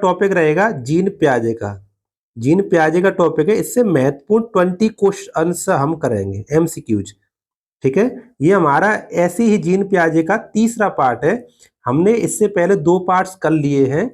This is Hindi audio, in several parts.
टॉपिक रहेगा जीन पियाजे का। जीन पियाजे का टॉपिक है, इससे महत्वपूर्ण 20 क्वेश्चन हम करेंगे, एमसीक्यूज। ठीक है, ये हमारा ऐसे ही जीन पियाजे का तीसरा पार्ट है। हमने इससे पहले 2 पार्ट्स कर लिए हैं।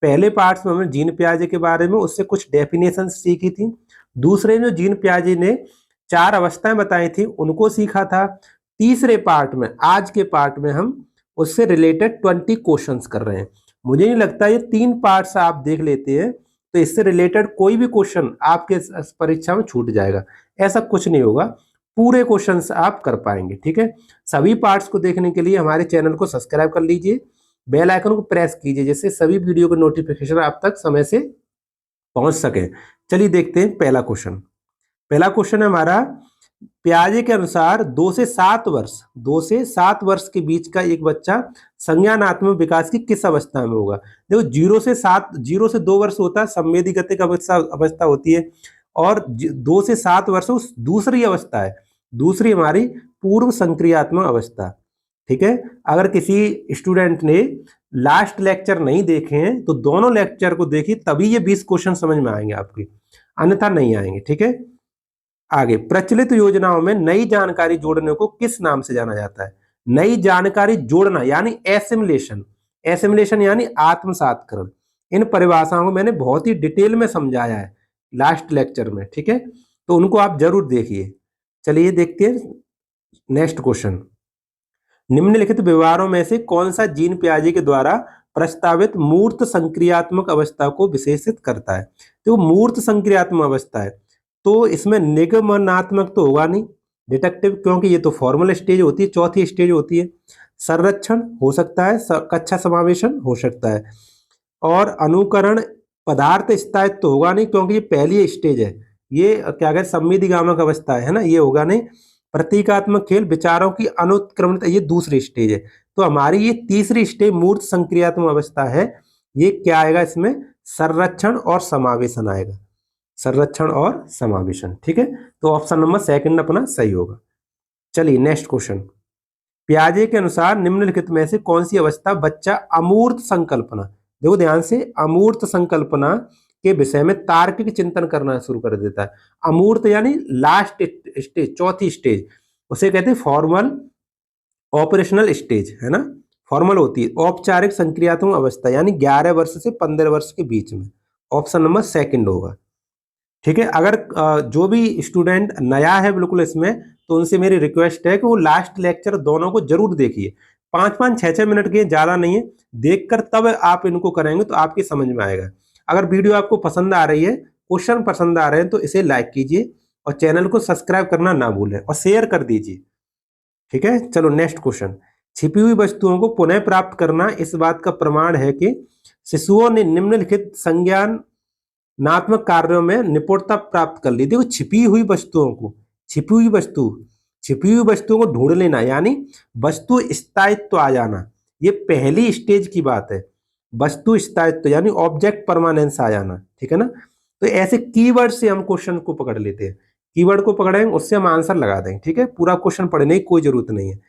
पहले पार्ट्स में हमने जीन पियाजे के बारे में उससे कुछ डेफिनेशन सीखी थी। दूसरे जो जीन पियाजे ने 4 अवस्थाएं बताई थी उनको सीखा था। तीसरे पार्ट में, आज के पार्ट में, हम उससे रिलेटेड 20 क्वेश्चंस कर रहे हैं। मुझे नहीं लगता ये 3 पार्ट्स आप देख लेते हैं तो इससे रिलेटेड कोई भी क्वेश्चन आपके परीक्षा में छूट जाएगा, ऐसा कुछ नहीं होगा। पूरे क्वेश्चंस आप कर पाएंगे। ठीक है, सभी पार्ट्स को देखने के लिए हमारे चैनल को सब्सक्राइब कर लीजिए, बेल आइकन को प्रेस कीजिए, जिससे सभी वीडियो के नोटिफिकेशन आप तक समय से पहुंच सके। चलिए देखते हैं पहला क्वेश्चन। पहला क्वेश्चन है हमारा, पियाजे के अनुसार 2 से 7 वर्ष 2 से 7 वर्ष के बीच का एक बच्चा संज्ञानात्मक विकास की किस अवस्था में होगा। देखो 0 से 2 वर्ष होता है संवेदी गतिक अवस्था होती है, और 2 से 7 वर्ष उस दूसरी अवस्था है, दूसरी हमारी पूर्व संक्रियात्मक अवस्था। ठीक है, अगर किसी स्टूडेंट ने लास्ट लेक्चर नहीं देखे हैं तो दोनों लेक्चर को देखिए, तभी ये 20 क्वेश्चन समझ में आएंगे आपके, अन्यथा नहीं आएंगे। ठीक है, आगे, प्रचलित योजनाओं में नई जानकारी जोड़ने को किस नाम से जाना जाता है। नई जानकारी जोड़ना यानी एसिमुलेशन, एसिमुलेशन यानी आत्मसातकरण। इन परिभाषाओं को मैंने बहुत ही डिटेल में समझाया है लास्ट लेक्चर में। ठीक है, तो उनको आप जरूर देखिए। चलिए देखते हैं नेक्स्ट क्वेश्चन। निम्नलिखित व्यवहारों में से कौन सा जीन पियाजे के द्वारा प्रस्तावित मूर्त संक्रियात्मक अवस्था को विशेषित करता है। तो मूर्त संक्रियात्मक अवस्था है तो इसमें निगमनात्मक तो होगा नहीं, डिटेक्टिव, क्योंकि ये तो फॉर्मल स्टेज होती है, चौथी स्टेज होती है। संरक्षण हो सकता है, कक्षा समावेशन हो सकता है, और अनुकरण पदार्थ स्थायित्व तो होगा नहीं, क्योंकि ये पहली स्टेज है। ये क्या कहते संवेदीगामक अवस्था है ना, ये होगा नहीं। प्रतीकात्मक खेल, विचारों की अनुत्क्रमणता, ये दूसरी स्टेज है। तो हमारी ये तीसरी स्टेज मूर्त संक्रियात्मक अवस्था है। ये क्या आएगा इसमें, संरक्षण और समावेशन आएगा, संरक्षण और समावेशन। ठीक है, तो ऑप्शन नंबर सेकंड अपना सही होगा। चलिए नेक्स्ट क्वेश्चन। पियाजे के अनुसार निम्नलिखित में से कौन सी अवस्था बच्चा अमूर्त संकल्पना, देखो ध्यान से, अमूर्त संकल्पना के विषय में तार्किक चिंतन करना शुरू कर देता है। अमूर्त यानी लास्ट स्टेज, चौथी स्टेज, उसे कहते हैं फॉर्मल ऑपरेशनल स्टेज, है ना, फॉर्मल होती है। औपचारिक संक्रियात्मक अवस्था यानी 11 वर्ष से 15 वर्ष के बीच में, ऑप्शन नंबर सेकंड होगा। ठीक है, अगर जो भी स्टूडेंट नया है बिल्कुल इसमें, तो उनसे मेरी रिक्वेस्ट है कि वो लास्ट लेक्चर दोनों को जरूर देखिए। 5-5, 6-6 मिनट के, ज्यादा नहीं है, देखकर तब आप इनको करेंगे तो आपकी समझ में आएगा। अगर वीडियो आपको पसंद आ रही है, क्वेश्चन पसंद आ रहे हैं, तो इसे लाइक कीजिए और चैनल को सब्सक्राइब करना ना भूलें और शेयर कर दीजिए। ठीक है, चलो नेक्स्ट क्वेश्चन। छिपी हुई वस्तुओं को पुनः प्राप्त करना इस बात का प्रमाण है कि शिशुओं ने निम्नलिखित संज्ञानात्मक कार्यों में निपुणता प्राप्त कर ली। देखो छिपी हुई वस्तुओं को, छिपी हुई वस्तुओं को ढूंढ लेना यानी वस्तु स्थायित्व आ जाना, ये पहली स्टेज की बात है। वस्तु स्थायित्व यानी ऑब्जेक्ट परमानेंस आ जाना। ठीक है ना, तो ऐसे कीवर्ड से हम क्वेश्चन को पकड़ लेते हैं, कीवर्ड को पकड़ेंगे उससे हम आंसर लगा देंगे। ठीक है, पूरा क्वेश्चन पढ़ने की कोई जरूरत नहीं है।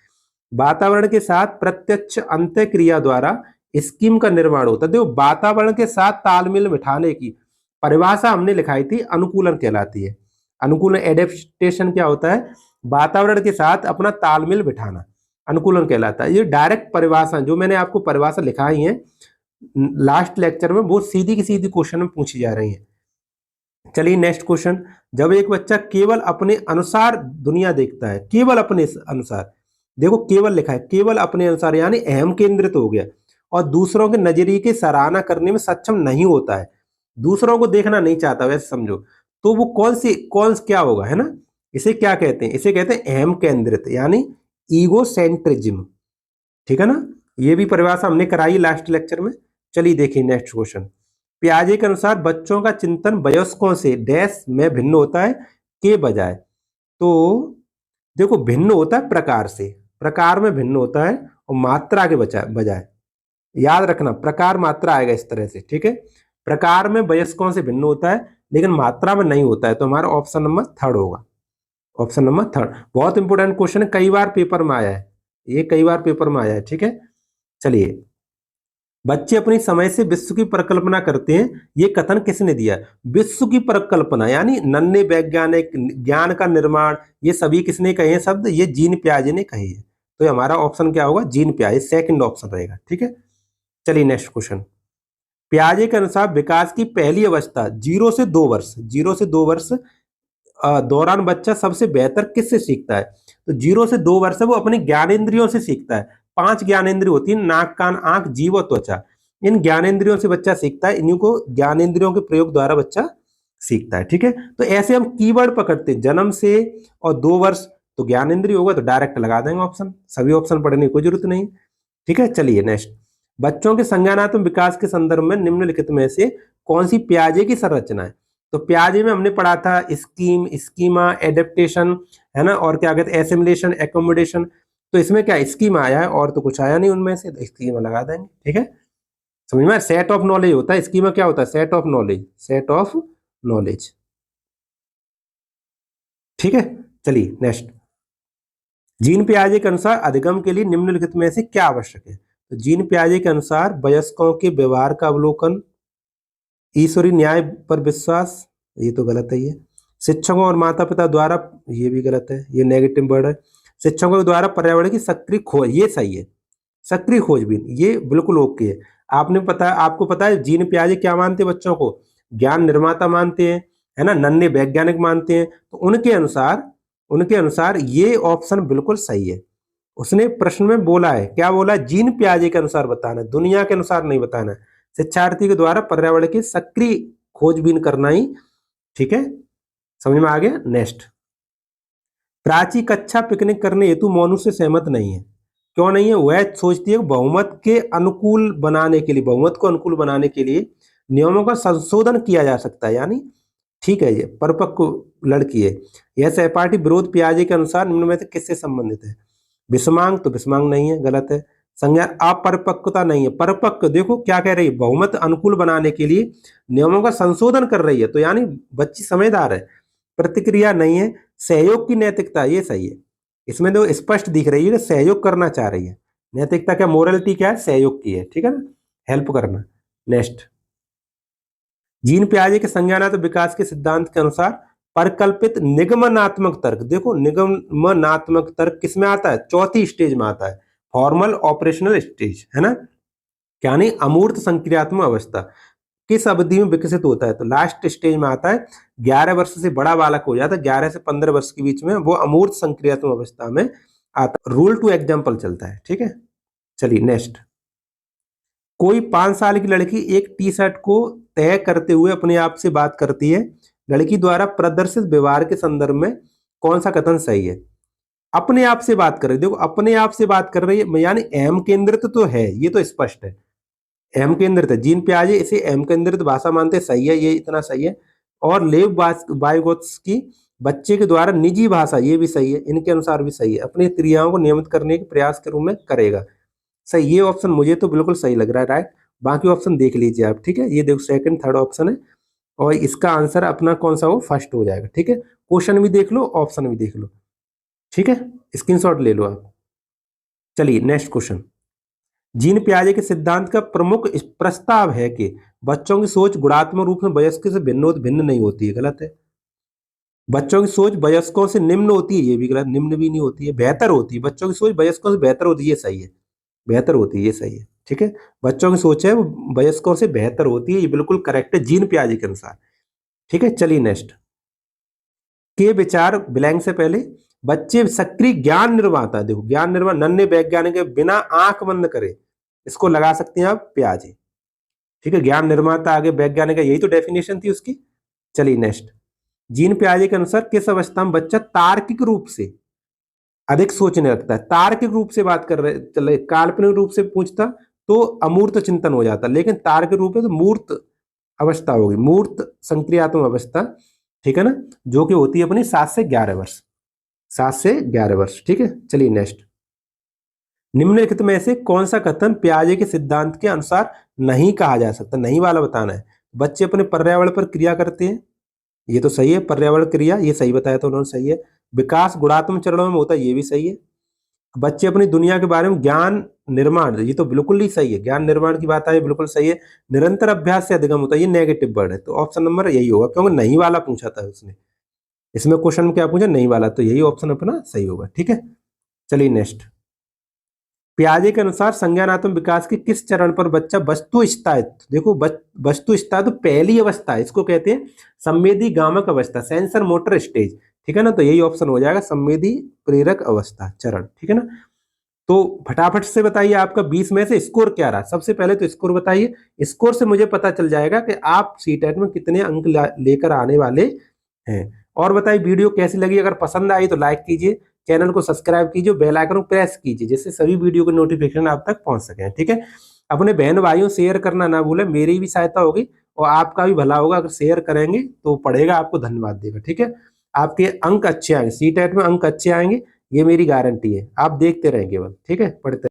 वातावरण के साथ प्रत्यक्ष अंतः क्रिया द्वारा स्कीम का निर्माण होता है। देखो वातावरण के साथ तालमेल बिठाने की परिभाषा हमने लिखाई थी, अनुकूलन कहलाती है। अनुकूलन, एडेप्टेशन क्या होता है, वातावरण के साथ अपना तालमेल बिठाना, अनुकूलन कहलाता है। ये डायरेक्ट परिभाषा जो मैंने आपको परिभाषा लिखाई है लास्ट लेक्चर में, वो सीधी की सीधी क्वेश्चन में पूछी जा रही है। चलिए नेक्स्ट क्वेश्चन। जब एक बच्चा केवल अपने अनुसार दुनिया देखता है, केवल अपने अनुसार, देखो केवल लिखा है, केवल अपने अनुसार यानी अहम केंद्रित हो गया, और दूसरों के नजरिए की सराहना करने में सक्षम नहीं होता है, दूसरों को देखना नहीं चाहता, वैसे समझो, तो वो कौन क्या होगा, है ना, इसे क्या कहते हैं, इसे कहते हैं अहम केंद्रित यानी ईगोसेंट्रिज्म। ठीक है ना, ये भी परिभाषा हमने कराई लास्ट लेक्चर में। चलिए देखिए नेक्स्ट क्वेश्चन। पियाजे के अनुसार बच्चों का चिंतन वयस्कों से डैश में भिन्न होता है के बजाय। तो देखो भिन्न होता है प्रकार से, प्रकार में भिन्न होता है, और मात्रा के बजाय, याद रखना प्रकार मात्रा आएगा इस तरह से। ठीक है, प्रकार में वयस्कों से भिन्न होता है लेकिन मात्रा में नहीं होता है, तो हमारा ऑप्शन नंबर थर्ड होगा, ऑप्शन नंबर थर्ड। बहुत इंपॉर्टेंट क्वेश्चन है, कई बार पेपर में आया है, ये कई बार पेपर में आया है। ठीक है, चलिए बच्चे अपनी समय से विश्व की परिकल्पना करते हैं, ये कथन किसने दिया? विश्व की परिकल्पना यानी नन्हे वैज्ञानिक, ज्ञान का निर्माण, ये सभी किसने कहे हैं शब्द? ये जीन पियाजे ने कहे हैं। तो ये हमारा ऑप्शन क्या होगा? जीन पियाजे, सेकंड ऑप्शन रहेगा। ठीक है, चलिए नेक्स्ट क्वेश्चन। पियाजे के अनुसार विकास की पहली अवस्था 0 से 2 वर्ष, 0 से 2 वर्ष दौरान बच्चा सबसे बेहतर किससे सीखता है? तो 0 से 2 वर्ष है वो अपने ज्ञानेंद्रियों से सीखता है। 5 ज्ञानेंद्रिय होती है, नाक, कान, आंख, जीभ और त्वचा। इन ज्ञानेंद्रियों से बच्चा सीखता है, इन्हीं को ज्ञानेंद्रियों के प्रयोग द्वारा बच्चा सीखता है। ठीक है, तो ऐसे हम कीवर्ड पकड़ते हैं, जन्म से और 2 वर्ष, तो ज्ञानेंद्रिय होगा तो डायरेक्ट लगा देंगे ऑप्शन, सभी ऑप्शन पढ़ने की कोई जरूरत नहीं। ठीक है, चलिए नेक्स्ट। बच्चों के संज्ञानात्मक विकास के संदर्भ में निम्नलिखित में से कौन सी पियाजे की संरचना है? तो पियाजे में हमने पढ़ा था स्कीम, स्कीमा, एडेप्टेशन, है ना, और क्या कहते हैं एसिमिलेशन, एकोमोडेशन। तो इसमें क्या स्कीम आया है और तो कुछ आया नहीं उनमें से, तो स्कीमा लगा देंगे। ठीक है, समझ में? सेट ऑफ नॉलेज होता है, स्कीमा क्या होता है? Set of knowledge, set of knowledge. ठीक है, चलिए नेक्स्ट। जीन पियाजे के अनुसार अधिगम के लिए निम्नलिखित में से क्या आवश्यक है? तो जीन पियाजे के अनुसार वयस्कों के व्यवहार का अवलोकन, ईश्वरीय न्याय पर विश्वास, ये तो गलत है। ये शिक्षकों और माता पिता द्वारा, ये भी गलत है, ये नेगेटिव वर्ड है। शिक्षकों द्वारा पर्यावरण की सक्रिय खोज, ये सही है, सक्रिय खोजबीन, ये बिल्कुल ओके है। आपको पता है जीन पियाजे क्या मानते हैं बच्चों को? ज्ञान निर्माता मानते हैं, है ना, नन्हे वैज्ञानिक मानते हैं। तो उनके अनुसार ये ऑप्शन बिल्कुल सही है। उसने प्रश्न में बोला है, क्या बोला है? जीन पियाजे के अनुसार बताना है, दुनिया के अनुसार नहीं बताना है। शिक्षार्थी के द्वारा पर्यावरण की सक्रिय खोजबीन करना ही, ठीक है, समझ में आ गया। नेक्स्ट। प्राची कक्षा पिकनिक करने हेतु मोनू से सहमत नहीं है, क्यों नहीं है? वह सोचती है कि बहुमत को अनुकूल बनाने के लिए नियमों का संशोधन किया जा सकता है, यानी ठीक है, ये परिपक्व लड़की है। यह सहपाठी विरोध पियाजे के अनुसार निम्न में से किससे संबंधित है? विषमांग, तो विषमांग नहीं है, गलत है। संज्ञा अपरिपक्वता नहीं है, परिपक्व, देखो क्या कह रही है, बहुमत अनुकूल बनाने के लिए नियमों का संशोधन कर रही है, तो यानी बच्ची समझदार है। प्रतिक्रिया नहीं है। सहयोग की नैतिकता, ये सही है। इसमें तो स्पष्ट दिख रही है कि सहयोग करना चाह रही है। नैतिकता क्या, मोरलिटी क्या है? सहयोग की है, ठीक है ना, हेल्प करना। नेक्स्ट। जीन पियाजे के संज्ञानात्मक विकास के सिद्धांत के अनुसार परिकल्पित निगमनात्मक तर्क, देखो निगमनात्मक तर्क किसमें आता है? चौथी स्टेज में आता है, फॉर्मल ऑपरेशनल स्टेज, है ना, यानी अमूर्त संक्रियात्मक अवस्था। किस अवधि में विकसित होता है? तो लास्ट स्टेज में आता है, 11 वर्ष से बड़ा बालक हो जाता है, 11 से 15 वर्ष के बीच में वो अमूर्त संक्रियात्मक अवस्था में आता है। रूल टू एग्जाम्पल चलता है। ठीक है, चलिए नेक्स्ट। कोई 5 साल की लड़की एक टी शर्ट को तय करते हुए अपने आप से बात करती है, लड़की द्वारा प्रदर्शित व्यवहार के संदर्भ में कौन सा कथन सही है? अपने आप से बात कर रही है, देखो अपने आप से बात कर रही है, यानी अहम केंद्रित तो है, ये तो स्पष्ट है, अहम केंद्रित है। जीन पियाजे इसे अहम केंद्रित भाषा मानते हैं, सही है, ये इतना सही है। और लेव वाइगोत्स्की बच्चे के द्वारा निजी भाषा, ये भी सही है, इनके अनुसार भी सही है, अपनी क्रियाओं को नियमित करने के प्रयास के रूप में करेगा, सही। ये ऑप्शन मुझे तो बिल्कुल सही लग रहा है, राइट। बाकी ऑप्शन देख लीजिए आप, ठीक है, ये देखो सेकंड थर्ड ऑप्शन है, और इसका आंसर अपना कौन सा हो, फर्स्ट हो जाएगा। ठीक है, क्वेश्चन भी देख लो, ऑप्शन भी देख लो, ठीक है, स्क्रीनशॉट ले लो आप। चलिए नेक्स्ट क्वेश्चन। जीन पियाजे के सिद्धांत का प्रमुख प्रस्ताव है कि बच्चों की सोच गुणात्मक रूप में वयस्कों से भिन्न नहीं होती है, गलत है। बच्चों की सोच वयस्कों से निम्न होती है, ये भी गलत, निम्न भी नहीं होती है, बेहतर होती है। बच्चों की सोच वयस्कों से बेहतर होती है, ये सही है, बेहतर होती है, ये सही है। ठीक है, बच्चों की सोच है वो वयस्कों से बेहतर होती है, ये बिल्कुल करेक्ट है जीन पियाजे के अनुसार। ठीक है, चलिए नेक्स्ट। के विचार ब्लैंक से पहले, बच्चे सक्रिय ज्ञान निर्माता, देखो ज्ञान निर्माण नन्हे वैज्ञानिक के बिना आंख बंद करे, इसको लगा सकते हैं आप पियाजे। ठीक है, ज्ञान निर्माता आगे वैज्ञानिक है, यही तो डेफिनेशन थी उसकी। चलिए नेक्स्ट। जीन पियाजे के अनुसार किस अवस्था में बच्चा तार्किक रूप से अधिक सोचने लगता है? तार्किक रूप से बात कर रहे चले, काल्पनिक रूप से पूछता तो अमूर्त चिंतन हो जाता, लेकिन तार्किक रूप है तो मूर्त अवस्था होगी, मूर्त संक्रियात्मक अवस्था, ठीक है ना, जो कि होती है अपनी 7 से 11 वर्ष, 7 से 11 वर्ष। ठीक है, चलिए नेक्स्ट। निम्नलिखित में से कौन सा कथन पियाजे के सिद्धांत के अनुसार नहीं कहा जा सकता? नहीं वाला बताना है। बच्चे अपने पर्यावरण पर क्रिया करते हैं, ये तो सही है, पर्यावरण क्रिया, ये सही बताया तो उन्होंने, सही है। विकास गुणात्मक चरणों में होता है, ये भी सही है। बच्चे अपनी दुनिया के बारे में ज्ञान निर्माण, ये तो बिल्कुल ही सही है, ज्ञान निर्माण की बात आई बिल्कुल सही है। निरंतर अभ्यास से अधिगम होता है, ये नेगेटिव वर्ड है, तो ऑप्शन नंबर यही होगा, क्योंकि नहीं वाला पूछा था उसने, इसमें क्वेश्चन में क्या पूछा, नहीं वाला, तो यही ऑप्शन अपना सही होगा। ठीक है, चलिए नेक्स्ट। पियाजे के अनुसार संज्ञानात्मक विकास के किस चरण पर बच्चा वस्तु स्थायित्व, देखो वस्तु स्थायित्व पहली अवस्था है, इसको कहते हैं संवेदी गामक अवस्था, सेंसर मोटर स्टेज। ठीक है ना, तो यही ऑप्शन हो जाएगा, संवेदी प्रेरक अवस्था चरण। ठीक है ना, तो फटाफट से बताइए आपका 20 में से स्कोर क्या रहा। सबसे पहले तो स्कोर बताइए, स्कोर से मुझे पता चल जाएगा कि आप सीटेट में कितने अंक लेकर आने वाले हैं। और बताइए वीडियो कैसी लगी, अगर पसंद आई तो लाइक कीजिए, चैनल को सब्सक्राइब कीजिए, बेल आइकन को प्रेस कीजिए, जिससे सभी वीडियो के नोटिफिकेशन आप तक पहुंच सके। ठीक है, अपने बहन भाइयों शेयर करना ना भूलें, मेरी भी सहायता होगी और आपका भी भला होगा, अगर शेयर करेंगे तो पढ़ेगा, आपको धन्यवाद देगा। ठीक है, आपके अंक अच्छे आएंगे, सीटेट में अंक अच्छे आएंगे, ये मेरी गारंटी है, आप देखते रहें केवल। ठीक है, पढ़ते